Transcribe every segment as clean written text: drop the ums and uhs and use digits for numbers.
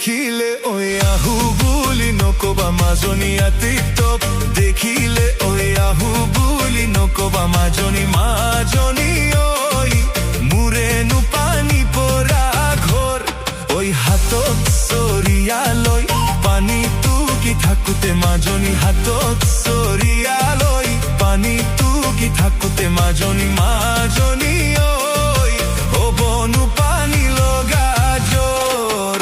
দেখিলে ওই আহু বুলি নকবা মাজনী আতিতপ দেখিলে ওই আহু বুলি নকবা মাজনী ঐ মোৰেনো পানী পৰা ঘৰ ওই হাতত চৰিয়ালৈ পানী টুকি থাকোতে মাজনী হাতত চৰিয়ালৈ পানী টুকি থাকোতে মাজনী ঐ হ'বনো পানী লগা জ্বৰ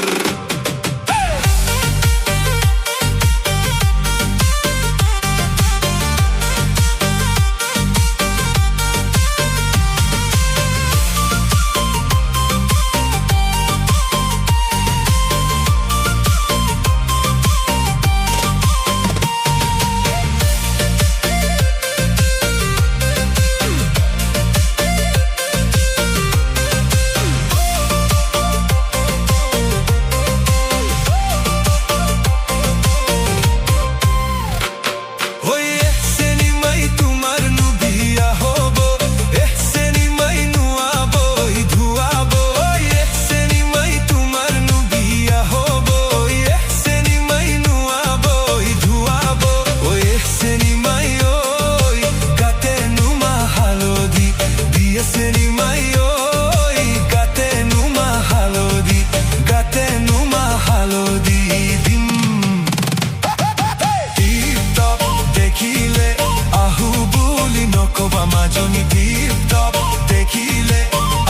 মাজনী টিপটপ দেখিলে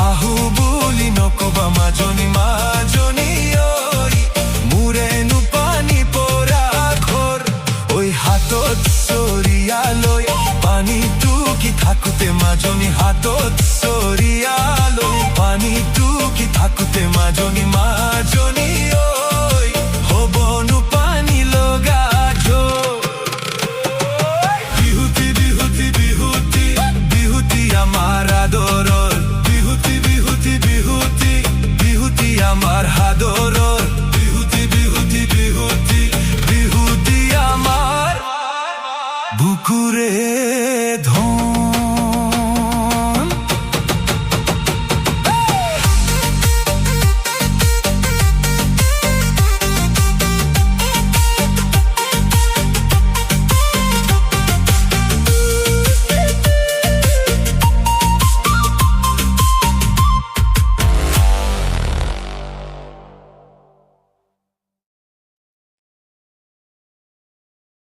আহু বুলি নকবা মাজনী ঐ মোৰেনো পানী পৰা ঘৰ ওই হাতত চৰিয়ালৈ পানী টুকি থাকোতে মাজনী হাতত চৰিয়ালৈ পানী টুকি থাকোতে মাজনী ঐ